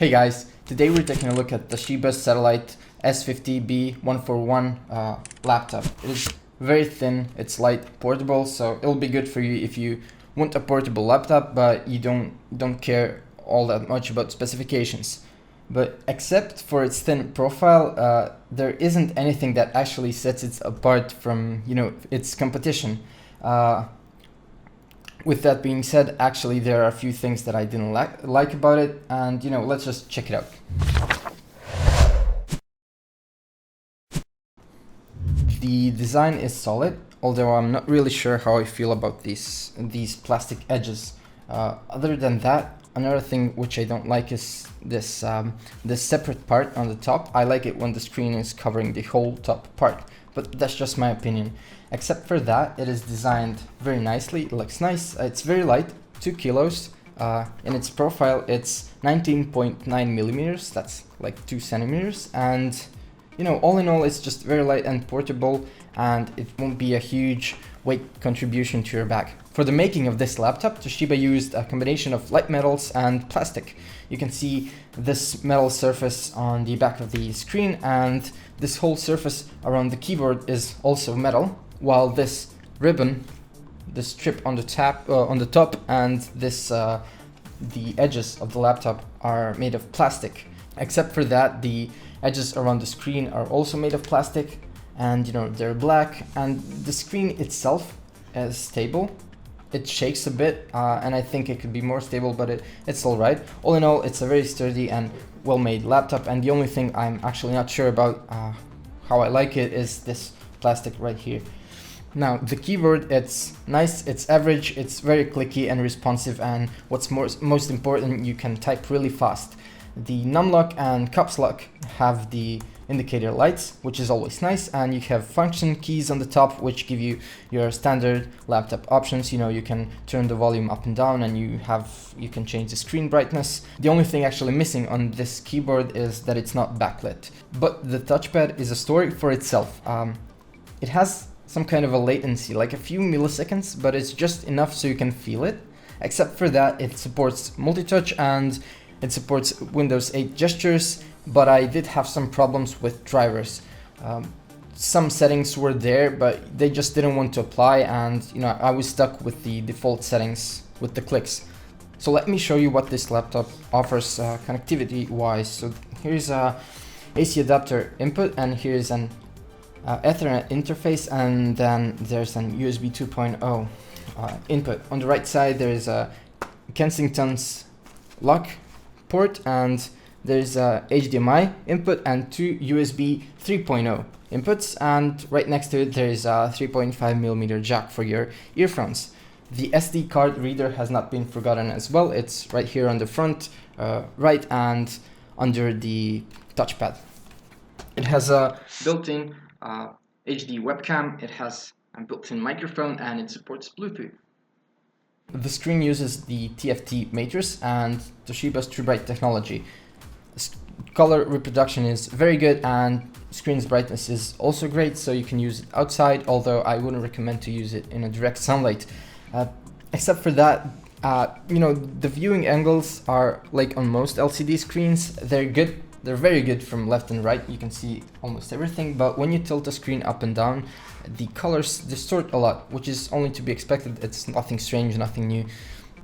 Hey guys, today we're taking a look at Toshiba's satellite S50 B-141 laptop. It is very thin, it's light, portable, so it'll be good for you if you want a portable laptop but you don't care all that much about specifications. But except for its thin profile, there isn't anything that actually sets it apart from, its competition. With that being said, actually there are a few things that I didn't like about it, and let's just check it out. The design is solid, although I'm not really sure how I feel about these plastic edges. Other than that, another thing which I don't like is this separate part on the top. I like it when the screen is covering the whole top part, but that's just my opinion. Except for that, it is designed very nicely. It looks nice. It's very light, 2 kilos. In its profile, it's 19.9 millimeters. That's like 2 centimeters. And all in all, it's just very light and portable, and it won't be a huge weight contribution to your bag. For the making of this laptop, Toshiba used a combination of light metals and plastic. You can see this metal surface on the back of the screen, and this whole surface around the keyboard is also metal, while this ribbon, this strip on the top, and this the edges of the laptop are made of plastic. Except for that, the edges around the screen are also made of plastic, and they're black, and the screen itself is stable. It shakes a bit, and I think it could be more stable, but it's all right. All in all, it's a very sturdy and well-made laptop, and the only thing I'm actually not sure about how I like it is this plastic right here. Now, the keyboard, it's nice, it's average, it's very clicky and responsive, and what's most important, you can type really fast. The numlock and caps lock have the indicator lights, which is always nice, and you have function keys on the top which give you your standard laptop options. You can turn the volume up and down, and you can change the screen brightness. The only thing actually missing on this keyboard is that it's not backlit, but the touchpad is a story for itself. It has some kind of a latency, like a few milliseconds, but it's just enough so you can feel it. Except for that, it supports multi-touch and it supports Windows 8 gestures, but I did have some problems with drivers. Some settings were there, but they just didn't want to apply, and I was stuck with the default settings with the clicks. So let me show you what this laptop offers connectivity wise. So here's a AC adapter input, and here's an Ethernet interface, and then there's an USB 2.0 input. On the right side there is a Kensington's lock port, and there's a HDMI input and 2 USB 3.0 inputs, and right next to it there is a 3.5mm jack for your earphones. The SD card reader has not been forgotten as well. It's right here on the front right and under the touchpad. It has a built-in HD webcam, it has a built-in microphone, and it supports Bluetooth. The screen uses the TFT matrix and Toshiba's TrueBright technology. Color reproduction is very good, and screen's brightness is also great, so you can use it outside, although I wouldn't recommend to use it in a direct sunlight. Except for that, the viewing angles are like on most LCD screens. They're good. They're very good from left and right. You can see almost everything, but when you tilt the screen up and down, the colors distort a lot, which is only to be expected. It's nothing strange, nothing new.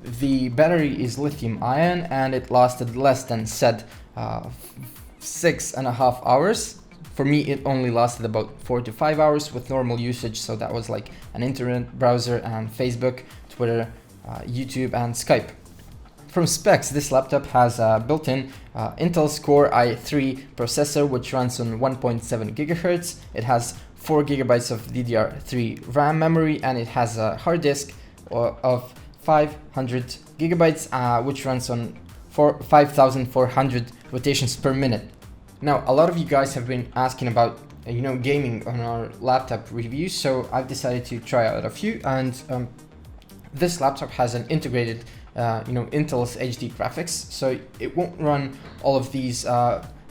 The battery is lithium ion, and it lasted less than said 6.5 hours. For me, it only lasted about 4 to 5 hours with normal usage, so that was like an internet browser and Facebook, Twitter, YouTube, and Skype. From specs, this laptop has a built-in Intel's Core i3 processor, which runs on 1.7 GHz. It has 4 GB of DDR3 RAM memory, and it has a hard disk of 500 GB, which runs on 5,400 rotations per minute. Now, a lot of you guys have been asking about gaming on our laptop reviews, so I've decided to try out a few, and this laptop has an integrated Intel's HD graphics, so it won't run all of these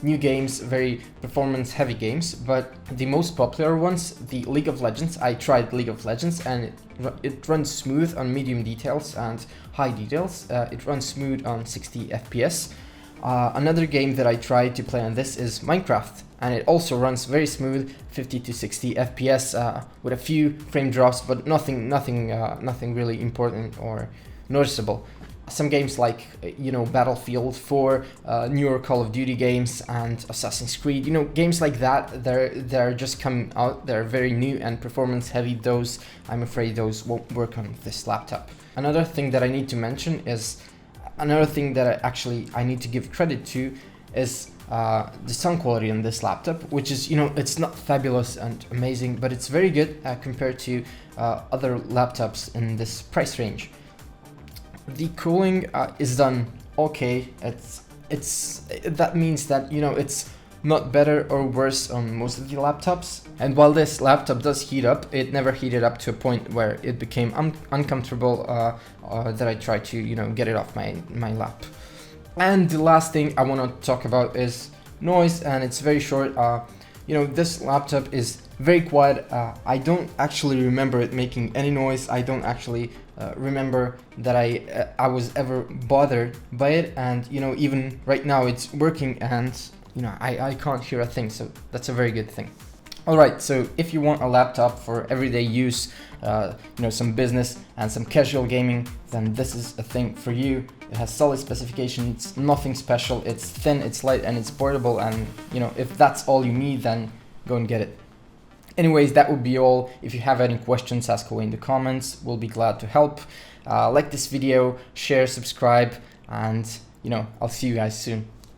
new games, very performance heavy games, but the most popular ones, the League of Legends. I tried League of Legends, and it runs smooth on medium details and high details. It runs smooth on 60 FPS. Another game that I tried to play on this is Minecraft, and it also runs very smooth, 50 to 60 FPS with a few frame drops, but nothing really important or noticeable. Some games like, you know, Battlefield 4, newer Call of Duty games, and Assassin's Creed, you know, games like that, they're just coming out, they're very new and performance heavy. Those, I'm afraid those won't work on this laptop. Another thing that I need to mention is, another thing that I need to give credit to is the sound quality on this laptop, which is, you know, it's not fabulous and amazing, but it's very good compared to other laptops in this price range. The cooling is done okay. That means that, you know, it's not better or worse on most of the laptops. And while this laptop does heat up, it never heated up to a point where it became uncomfortable that I tried to, you know, get it off my lap. And the last thing I want to talk about is noise, and it's very short. You know, this laptop is very quiet. I don't actually remember it making any noise. I don't actually remember that I was ever bothered by it, and, you know, even right now it's working, and, you know, I can't hear a thing, so that's a very good thing. Alright, so if you want a laptop for everyday use, you know, some business and some casual gaming, then this is a thing for you. It has solid specifications, nothing special, it's thin, it's light, and it's portable, and, you know, if that's all you need, then go and get it. Anyways, that would be all. If you have any questions, ask away in the comments. We'll be glad to help. Like this video, share, subscribe, and, you know, I'll see you guys soon.